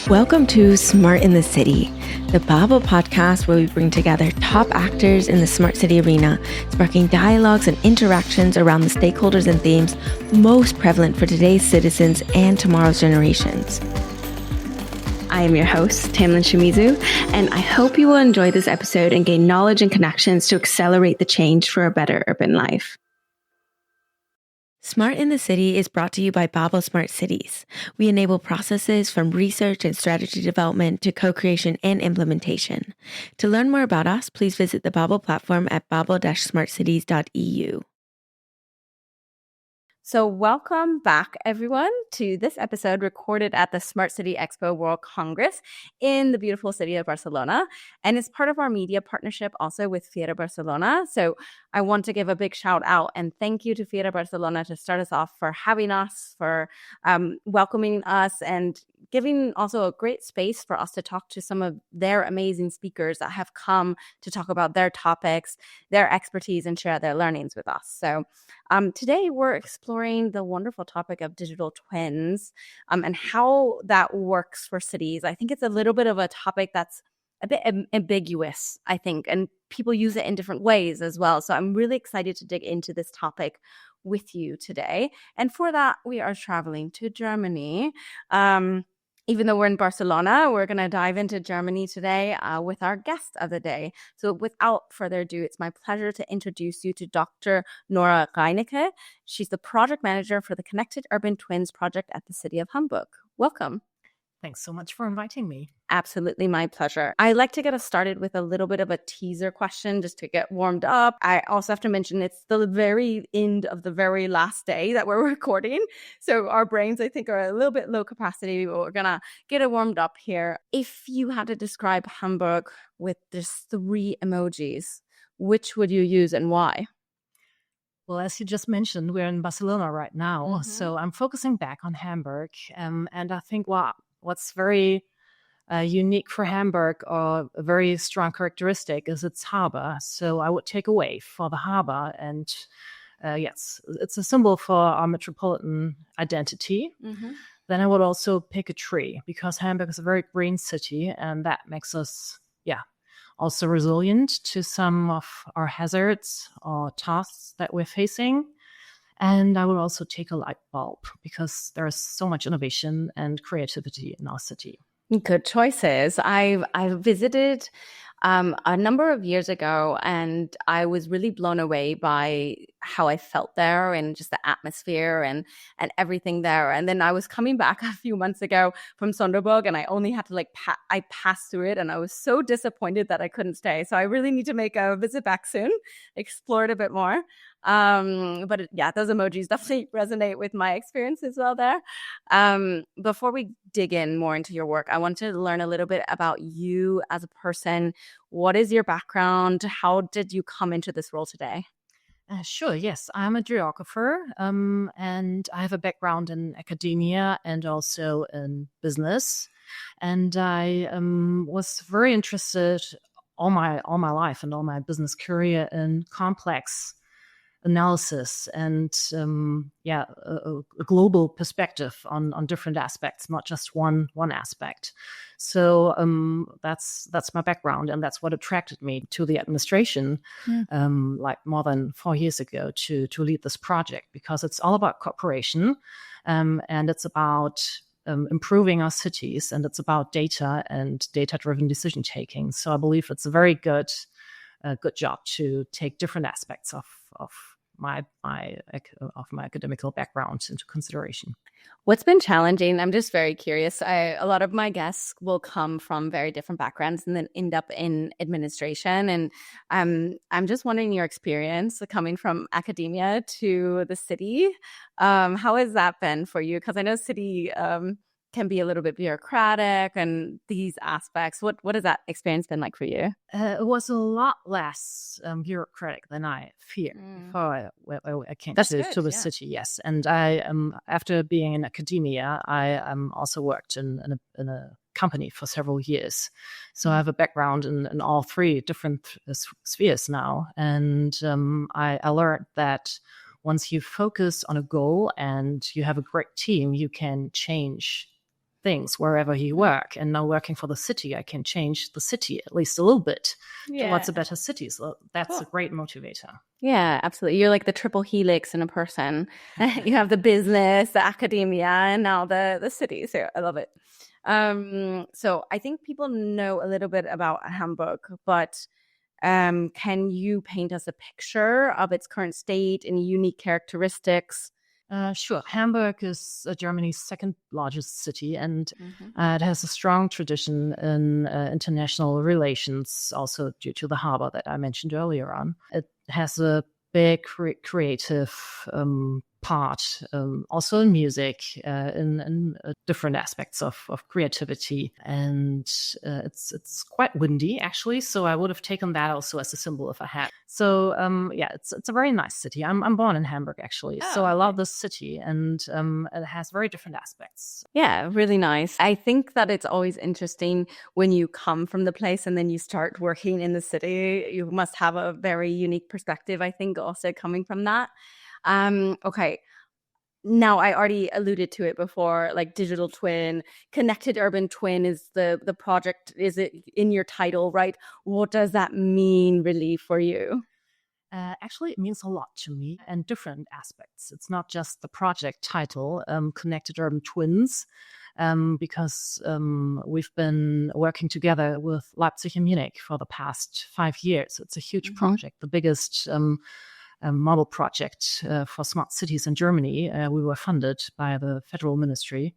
Welcome to Smart in the City, the Babel podcast where we bring together top actors in the smart city arena, sparking dialogues and interactions around the stakeholders and themes most prevalent for today's citizens and tomorrow's generations. I am your host, Tamlin Shimizu, and I hope you will enjoy this episode and gain knowledge and connections to accelerate the change for a better urban life. Smart in the City is brought to you by Babel Smart Cities. We enable processes from research and strategy development to co-creation and implementation. To learn more about us, please visit the Babel platform at babel-smartcities.eu. So welcome back, everyone, to this episode recorded at the Smart City Expo World Congress in the beautiful city of Barcelona. And it's part of our media partnership also with Fiera Barcelona. So I want to give a big shout out and thank you to Fiera Barcelona to start us off for having us, for welcoming us, and giving also a great space for us to talk to some of their amazing speakers that have come to talk about their topics, their expertise, and share their learnings with us. So today we're exploring the wonderful topic of digital twins and how that works for cities. I think it's a little bit of a topic that's a bit ambiguous, I think, and people use it in different ways as well. So I'm really excited to dig into this topic with you today. And for that, we are traveling to Germany. Even though we're in Barcelona, we're going to dive into Germany today with our guest of the day. So without further ado, it's my pleasure to introduce you to Dr. Nora Reinecke. She's the project manager for the Connected Urban Twins project at the city of Hamburg. Welcome. Thanks so much for inviting me. Absolutely my pleasure. I like to get us started with a little bit of a teaser question just to get warmed up. I also have to mention it's the very end of the very last day that we're recording. So our brains, I think, are a little bit low capacity, but we're going to get it warmed up here. If you had to describe Hamburg with just 3 emojis, which would you use and why? Well, as you just mentioned, we're in Barcelona right now. So I'm focusing back on Hamburg. And I think, what's very unique for Hamburg, or a very strong characteristic, is its harbor. So I would take away for the harbor. And yes, it's a symbol for our metropolitan identity. Then I would also pick a tree, because Hamburg is a very green city, and that makes us, also resilient to some of our hazards or tasks that we're facing. And I would also take a light bulb, because there's so much innovation and creativity in our city. Good choices. I visited a number of years ago, and I was really blown away by how I felt there and just the atmosphere and everything there. And then I was coming back a few months ago from Sonderburg, and I only had to I passed through it, and I was so disappointed that I couldn't stay. So I really need to make a visit back soon, explore it a bit more. But those emojis definitely resonate with my experience as well there. Before we dig in more into your work, I want to learn a little bit about you as a person. What is your background? How did you come into this role today? Sure, yes. I'm a geographer, and I have a background in academia and also in business. And I was very interested all my life and all my business career in complex analysis and a global perspective on different aspects, not just one aspect. So that's my background, and that's what attracted me to the administration more than 4 years ago to lead this project, because it's all about cooperation, and it's about improving our cities, and it's about data and data-driven decision taking. So I believe it's a very good job to take different aspects of my academical background into consideration. What's been challenging? I'm just very curious. A lot of my guests will come from very different backgrounds and then end up in administration. And I'm just wondering your experience coming from academia to the city. How has that been for you? Because I know city can be a little bit bureaucratic and these aspects. What has that experience been like for you? It was a lot less bureaucratic than I feared before I came to the city. Yes, and I after being in academia, I also worked in a company for several years. So I have a background in all 3 different spheres now, and I learned that once you focus on a goal and you have a great team, you can change things wherever you work. And now working for the city, I can change the city at least a little bit towards a better city. So that's a great motivator. Yeah, absolutely. You're like the triple helix in a person. You have the business, the academia, and now the city. So I love it. So I think people know a little bit about Hamburg, but can you paint us a picture of its current state and unique characteristics? Sure. Hamburg is Germany's second largest city, and it has a strong tradition in international relations, also due to the harbor that I mentioned earlier on. It has a big creative part, also in music, in different aspects of creativity. And it's quite windy, actually. So I would have taken that also as a symbol if I had. So it's a very nice city. I'm born in Hamburg, actually. So I love this city, and it has very different aspects. Yeah, really nice. I think that it's always interesting when you come from the place and then you start working in the city. You must have a very unique perspective, I think, also coming from that. Okay. Now, I already alluded to it before, like digital twin, connected urban twin is the project. Is it in your title, right? What does that mean really for you? Actually, it means a lot to me and different aspects. It's not just the project title, Connected Urban Twins, because we've been working together with Leipzig and Munich for the past 5 years. It's a huge project, the biggest model project for smart cities in Germany. We were funded by the Federal Ministry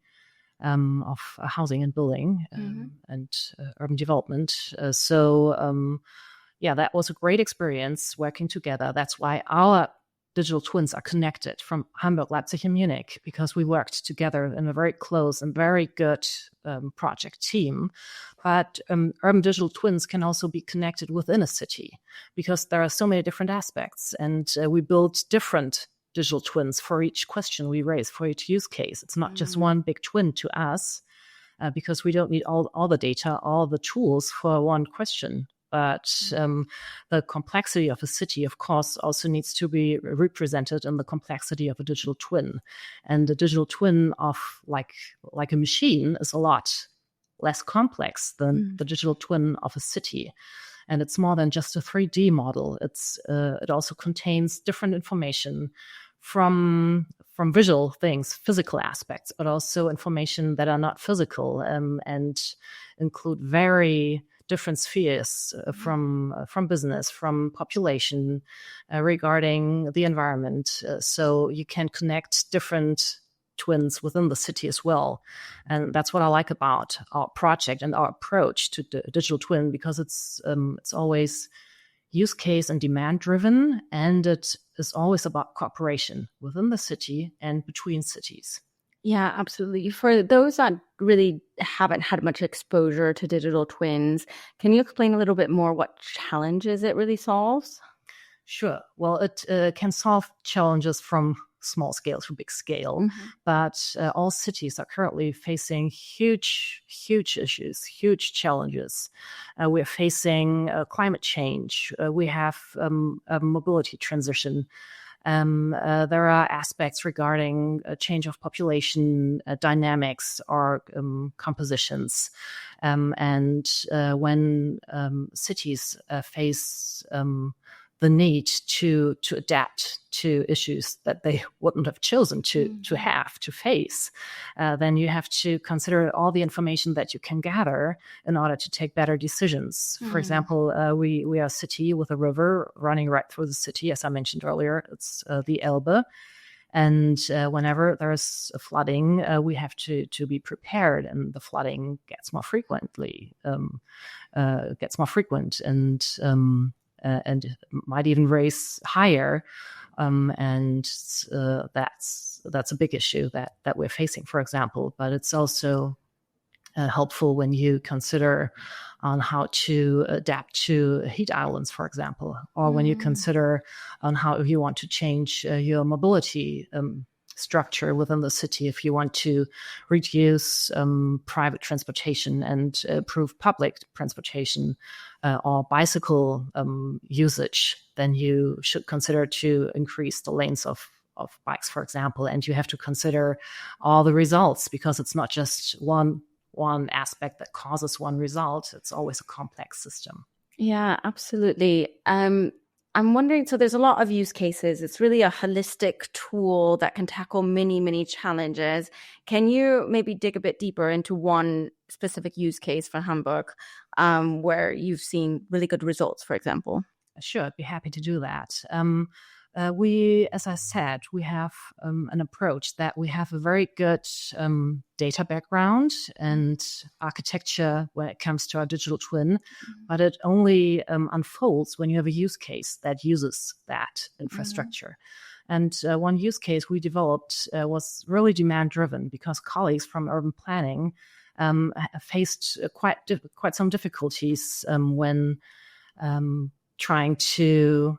of Housing and Building and Urban Development. That was a great experience working together. That's why our digital twins are connected from Hamburg, Leipzig, and Munich, because we worked together in a very close and very good project team. But urban digital twins can also be connected within a city, because there are so many different aspects. And we build different digital twins for each question we raise, for each use case. It's not just one big twin to us, because we don't need all the data, all the tools for one question. But the complexity of a city, of course, also needs to be represented in the complexity of a digital twin. And the digital twin of like a machine is a lot less complex than the digital twin of a city. And it's more than just a 3D model. It also contains different information from visual things, physical aspects, but also information that are not physical and include very different spheres from business, from population, regarding the environment. So you can connect different twins within the city as well. And that's what I like about our project and our approach to the digital twin, because it's always use case and demand driven, and it is always about cooperation within the city and between cities. Yeah, absolutely. For those that really haven't had much exposure to digital twins, can you explain a little bit more what challenges it really solves? Sure. Well, it can solve challenges from small scale to big scale, but all cities are currently facing huge issues, huge challenges. We're facing climate change. We have a mobility transition. There are aspects regarding a change of population dynamics or compositions. And when cities face the need to adapt to issues that they wouldn't have chosen to face, then you have to consider all the information that you can gather in order to take better decisions. For example, we are a city with a river running right through the city. As I mentioned earlier, it's the Elbe. And whenever there's a flooding, we have to be prepared, and the flooding gets more frequent, and might even raise higher, and that's a big issue that we're facing, for example. But it's also helpful when you consider on how to adapt to heat islands, for example, or when you consider on how you want to change your mobility structure within the city. If you want to reduce private transportation and improve public transportation or bicycle usage, then you should consider to increase the lanes of bikes, for example, and you have to consider all the results, because it's not just one aspect that causes one result. It's always a complex system. Yeah, absolutely. I'm wondering, so there's a lot of use cases. It's really a holistic tool that can tackle many, many challenges. Can you maybe dig a bit deeper into one specific use case for Hamburg where you've seen really good results, for example? Sure, I'd be happy to do that. We, as I said, we have an approach that we have a very good data background and architecture when it comes to our digital twin, but it only unfolds when you have a use case that uses that infrastructure. And one use case we developed was really demand-driven, because colleagues from urban planning faced quite some difficulties when trying to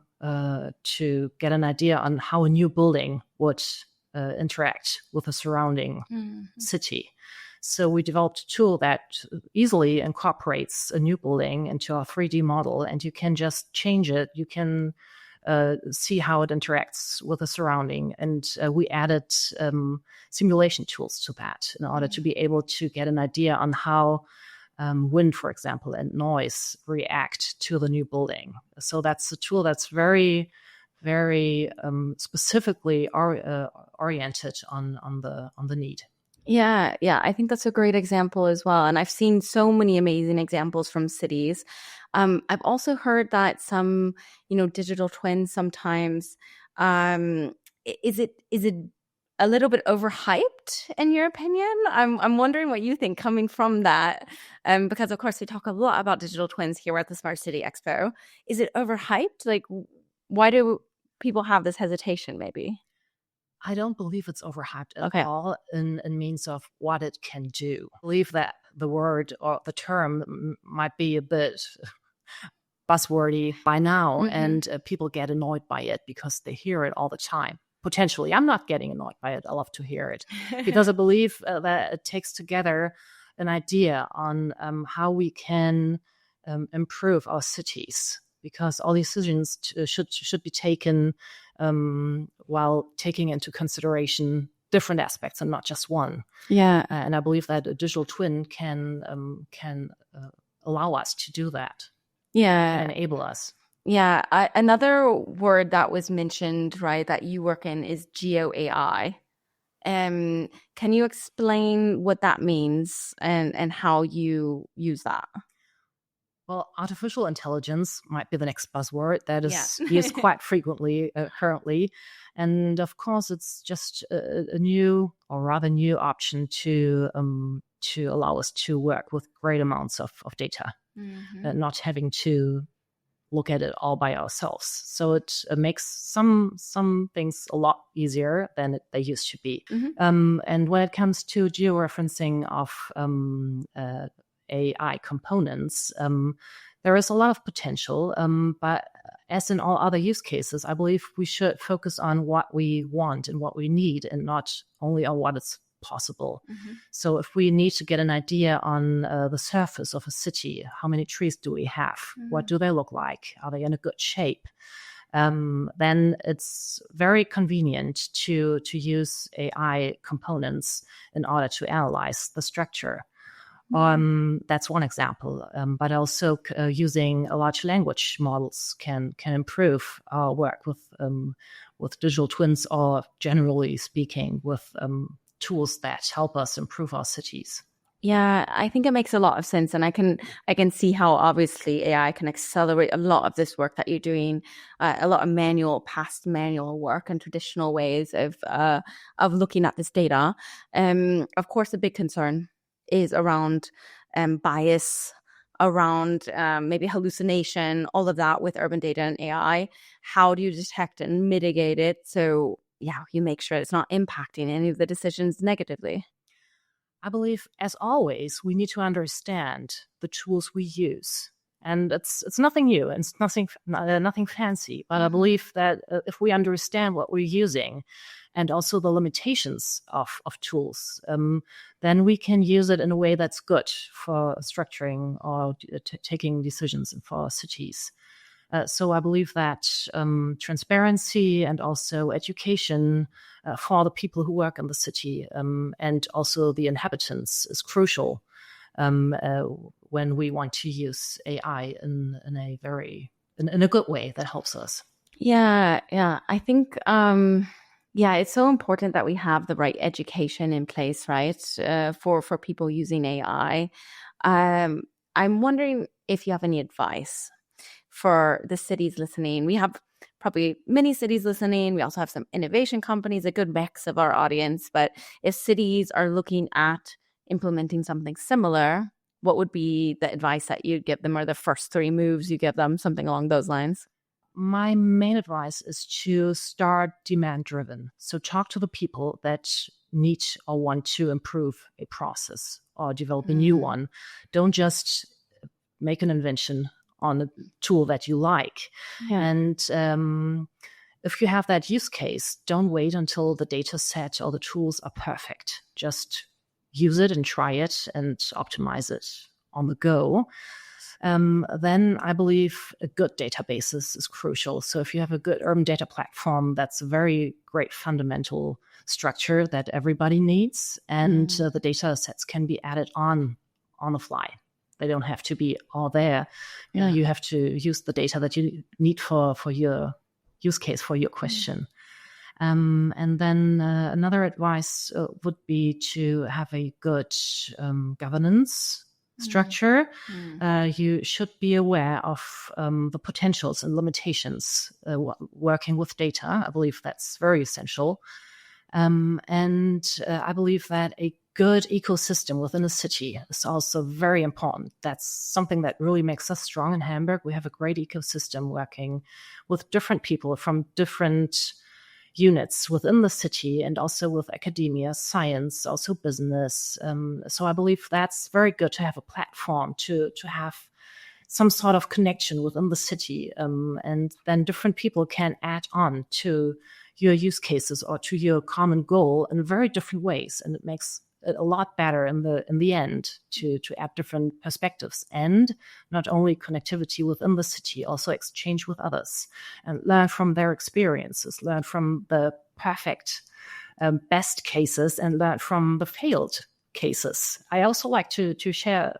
get an idea on how a new building would interact with the surrounding city. So we developed a tool that easily incorporates a new building into our 3D model, and you can just change it. You can see how it interacts with the surrounding. And we added simulation tools to that in order to be able to get an idea on how wind, for example, and noise react to the new building. So that's a tool that's very, very specifically oriented on the need. Yeah, I think that's a great example as well. And I've seen so many amazing examples from cities. I've also heard that some, digital twins sometimes, is it a little bit overhyped in your opinion? I'm wondering what you think coming from that, because of course we talk a lot about digital twins here at the Smart City Expo. Is it overhyped? Like, why do people have this hesitation maybe? I don't believe it's overhyped at all in means of what it can do. I believe that the word or the term might be a bit buzzwordy by now, and people get annoyed by it because they hear it all the time. Potentially, I'm not getting annoyed by it. I love to hear it because I believe that it takes together an idea on how we can improve our cities, because all decisions should be taken while taking into consideration different aspects and not just one. Yeah, and I believe that a digital twin can allow us to do that. Yeah, enable us. Yeah, another word that was mentioned, right, that you work in is GeoAI. Can you explain what that means and how you use that? Well, artificial intelligence might be the next buzzword that is used quite frequently currently. And of course, it's just a new or rather new option to allow us to work with great amounts of data, not having to look at it all by ourselves. So it makes some things a lot easier than they used to be. And when it comes to georeferencing of AI components, there is a lot of potential, but as in all other use cases, I believe we should focus on what we want and what we need and not only on what is possible. So if we need to get an idea on the surface of a city, how many trees do we have? What do they look like? Are they in a good shape? Then it's very convenient to use AI components in order to analyze the structure. That's one example, but also using large language models can improve our work with digital twins, or generally speaking, with tools that help us improve our cities. Yeah, I think it makes a lot of sense, and I can see how obviously AI can accelerate a lot of this work that you're doing, a lot of past manual work and traditional ways of looking at this data. Of course, a big concern is around bias, around maybe hallucination, all of that with urban data and AI. How do you detect and mitigate it so you make sure it's not impacting any of the decisions negatively? I believe, as always, we need to understand the tools we use. And it's nothing new, and it's nothing fancy. But I believe that if we understand what we're using and also the limitations of tools, then we can use it in a way that's good for structuring or taking decisions for our cities. So I believe that transparency and also education for the people who work in the city and also the inhabitants is crucial when we want to use AI in a good way that helps us. Yeah. I think, it's so important that we have the right education in place, right, for people using AI. I'm wondering if you have any advice for the cities listening. We have probably many cities listening. We also have some innovation companies, a good mix of our audience. But if cities are looking at implementing something similar, what would be the advice that you'd give them, or the first 3 moves you give them, something along those lines? My main advice is to start demand driven. So talk to the people that need or want to improve a process or develop a new one. Don't just make an invention on a tool that you like. Yeah. And if you have that use case, don't wait until the data set or the tools are perfect. Just use it and try it and optimize it on the go. Then I believe a good database is crucial. So if you have a good urban data platform, that's a very great fundamental structure that everybody needs. And the data sets can be added on the fly. They don't have to be all there. You have to use the data that you need for your use case, for your question. And then another advice would be to have a good governance structure. You should be aware of the potentials and limitations working with data. I believe that's very essential. And I believe that a good ecosystem within a city is also very important. That's something that really makes us strong in Hamburg. We have a great ecosystem working with different people from different units within the city and also with academia, science, also business. So I believe that's very good to have a platform to have some sort of connection within the city. And then different people can add on to your use cases or to your common goal in very different ways. And it makes it a lot better in the end to add different perspectives, and not only connectivity within the city, also exchange with others and learn from their experiences, learn from the perfect best cases and learn from the failed cases. I also like to share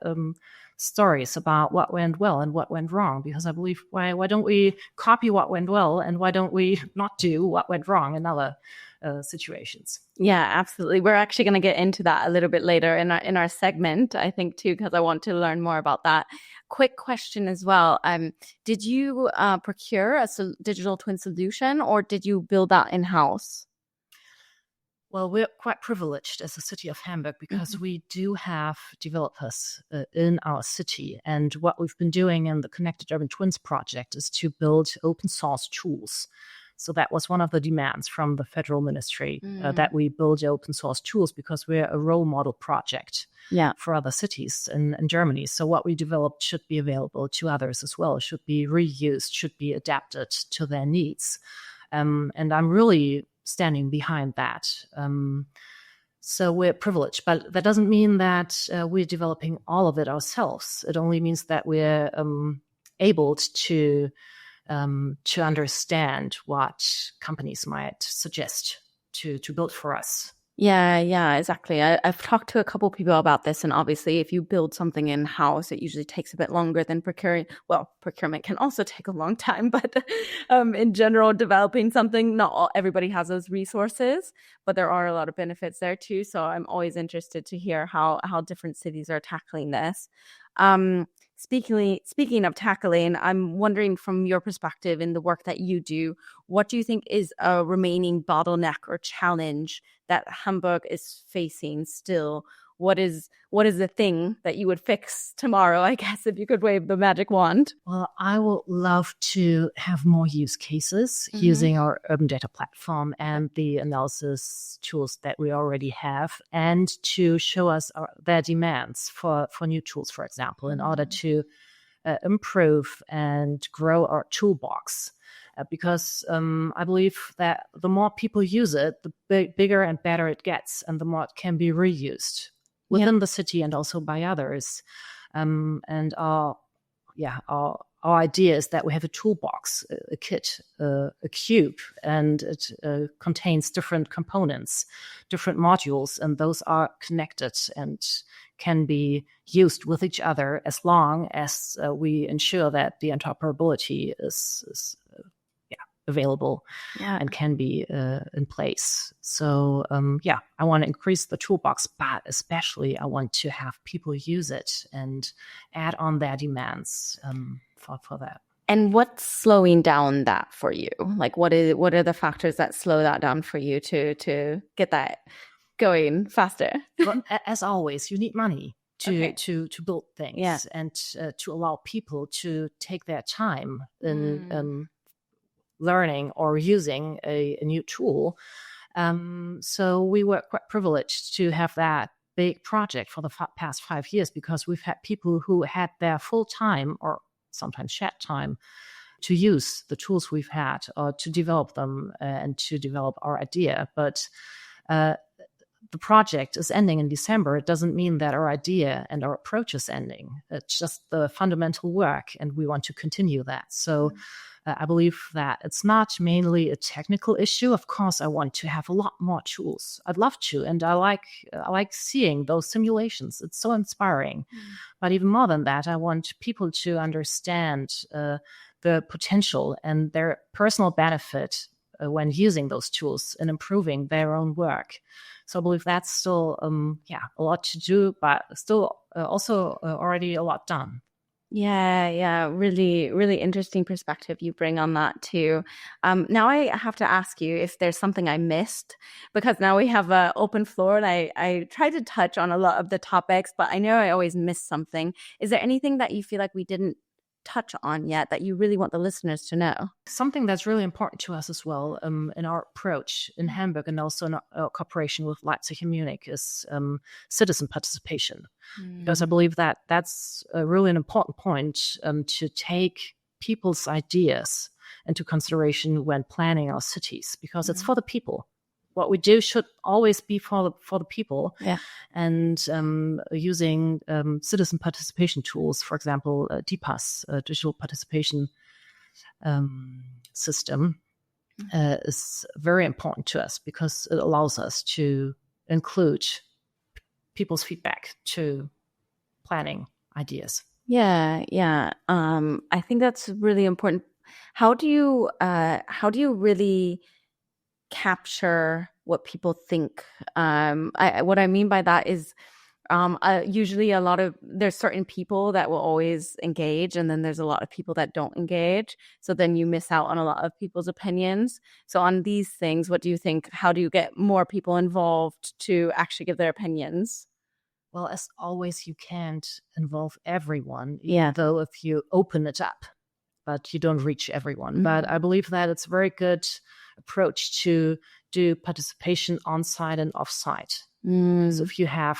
stories about what went well and what went wrong, because I believe why don't we copy what went well and why don't we not do what went wrong in other situations? Yeah, absolutely. We're actually going to get into that a little bit later in our segment, I think, too, because I want to learn more about that. Quick question as well. Did you procure a digital twin solution, or did you build that in-house? Well, we're quite privileged as a city of Hamburg because we do have developers in our city. And what we've been doing in the Connected Urban Twins project is to build open source tools. So that was one of the demands from the federal ministry, that we build open source tools, because we're a role model project for other cities in Germany. So what we developed should be available to others as well, should be reused, should be adapted to their needs. And I'm really standing behind that. So we're privileged, but that doesn't mean that we're developing all of it ourselves. It only means that we're able to understand what companies might suggest to build for us. Yeah, exactly. I've talked to a couple people about this, and obviously if you build something in-house, it usually takes a bit longer than procuring. Well, procurement can also take a long time, but in general, developing something, everybody has those resources, but there are a lot of benefits there too. So I'm always interested to hear how different cities are tackling this. Speaking of tackling, I'm wondering from your perspective in the work that you do, what do you think is a remaining bottleneck or challenge that Hamburg is facing still? What is the thing that you would fix tomorrow, I guess, if you could wave the magic wand? Well, I would love to have more use cases using our urban data platform and the analysis tools that we already have, and to show us their demands for new tools, for example, in order to improve and grow our toolbox. Because I believe that the more people use it, the bigger and better it gets, and the more it can be reused within the city and also by others. And our our idea is that we have a toolbox, a kit, a cube, and it contains different components, different modules, and those are connected and can be used with each other as long as we ensure that the interoperability is available and can be in place. So I want to increase the toolbox, but especially I want to have people use it and add on their demands for that. And what's slowing down that for you? Like what are the factors that slow that down for you to get that going faster? Well, as always, you need money to build things and to allow people to take their time in learning or using a new tool. So we were quite privileged to have that big project for the past 5 years, because we've had people who had their full time or sometimes shared time to use the tools we've had or to develop them and to develop our idea. But the project is ending in December. It doesn't mean that our idea and our approach is ending. It's just the fundamental work, and we want to continue that. So I believe that it's not mainly a technical issue. Of course, I want to have a lot more tools. I'd love to, and I like seeing those simulations. It's so inspiring. But even more than that, I want people to understand the potential and their personal benefit when using those tools and improving their own work. So I believe that's still a lot to do, but still also already a lot done. Yeah. Really, really interesting perspective you bring on that too. Now I have to ask you if there's something I missed, because now we have an open floor and I tried to touch on a lot of the topics, but I know I always miss something. Is there anything that you feel like we didn't touch on yet that you really want the listeners to know? Something that's really important to us as well in our approach in Hamburg and also in our cooperation with Leipzig and Munich is citizen participation. Because I believe that that's really an important point to take people's ideas into consideration when planning our cities, because it's for the people. What we do should always be for the people. Yeah. And using citizen participation tools, for example, DPAS, digital participation system, is very important to us because it allows us to include people's feedback to planning ideas. Yeah. I think that's really important. How do you really capture what people think? What I mean by that is usually there's certain people that will always engage, and then there's a lot of people that don't engage. So then you miss out on a lot of people's opinions. So on these things, what do you think? How do you get more people involved to actually give their opinions? Well, as always, you can't involve everyone, though if you open it up, but you don't reach everyone. But I believe that it's a very good approach to do participation on-site and off-site. So if you have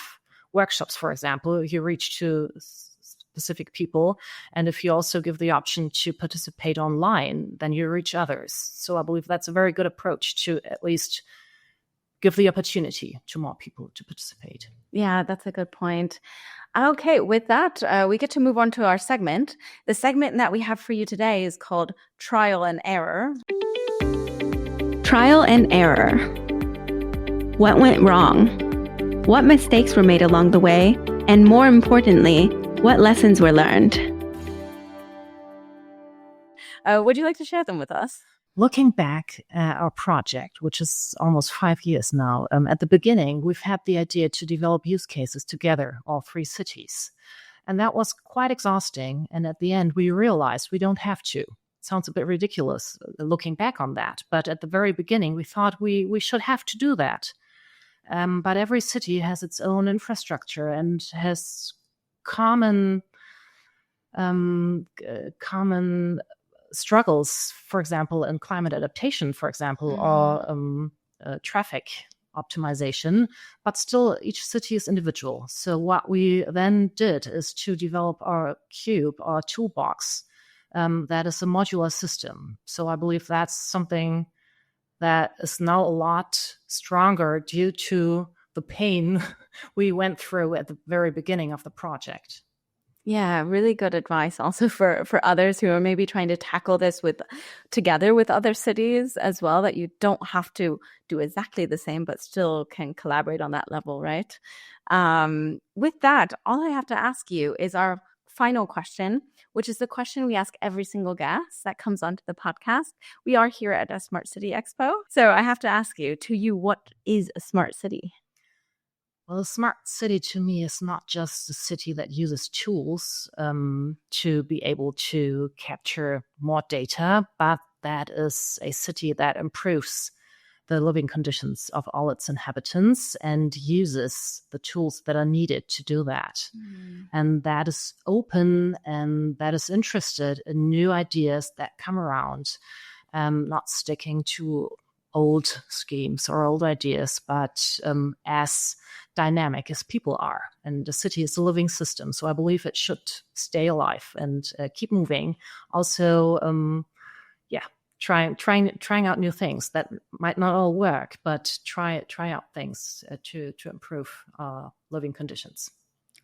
workshops, for example, you reach to specific people. And if you also give the option to participate online, then you reach others. So I believe that's a very good approach to at least give the opportunity to more people to participate. Yeah, that's a good point. Okay, with that, we get to move on to our segment. The segment that we have for you today is called Trial and Error. Trial and error. What went wrong? What mistakes were made along the way? And more importantly, what lessons were learned? Would you like to share them with us? Looking back at our project, which is almost 5 years now, at the beginning, we've had the idea to develop use cases together, all 3 cities. And that was quite exhausting. And at the end, we realized we don't have to. Sounds a bit ridiculous looking back on that. But at the very beginning, we thought we should have to do that. But every city has its own infrastructure and has common struggles, for example, in climate adaptation, for example, or traffic optimization, but still each city is individual. So what we then did is to develop our cube, our toolbox, that is a modular system. So I believe that's something that is now a lot stronger due to the pain we went through at the very beginning of the project. Yeah, really good advice also for others who are maybe trying to tackle this together with other cities as well, that you don't have to do exactly the same, but still can collaborate on that level, right? With that, all I have to ask you is our final question, which is the question we ask every single guest that comes onto the podcast. We are here at a Smart City Expo. So I have to ask you, to you, what is a smart city? Well, a smart city to me is not just a city that uses tools to be able to capture more data, but that is a city that improves the living conditions of all its inhabitants and uses the tools that are needed to do that. And that is open and that is interested in new ideas that come around, not sticking to old schemes or old ideas, but as dynamic as people are. And the city is a living system. So I believe it should stay alive and keep moving. Also, trying out new things that might not all work, but try out things to improve living conditions.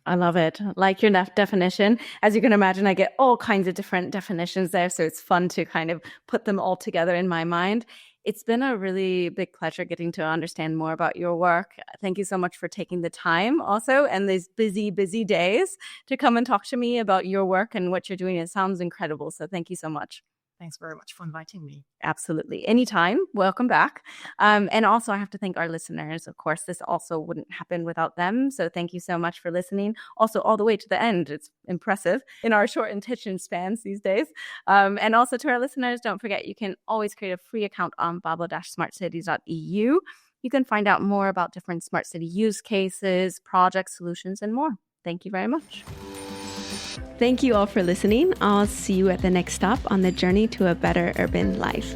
I love it. Like your definition. As you can imagine, I get all kinds of different definitions there. So it's fun to kind of put them all together in my mind. It's been a really big pleasure getting to understand more about your work. Thank you so much for taking the time also and these busy, busy days to come and talk to me about your work and what you're doing. It sounds incredible. So thank you so much. Thanks very much for inviting me. Absolutely. Anytime. Welcome back. And also I have to thank our listeners. Of course, this also wouldn't happen without them. So thank you so much for listening. Also all the way to the end. It's impressive in our short attention spans these days. And also to our listeners, don't forget, you can always create a free account on babel-smartcities.eu. You can find out more about different smart city use cases, projects, solutions, and more. Thank you very much. Thank you all for listening. I'll see you at the next stop on the journey to a better urban life.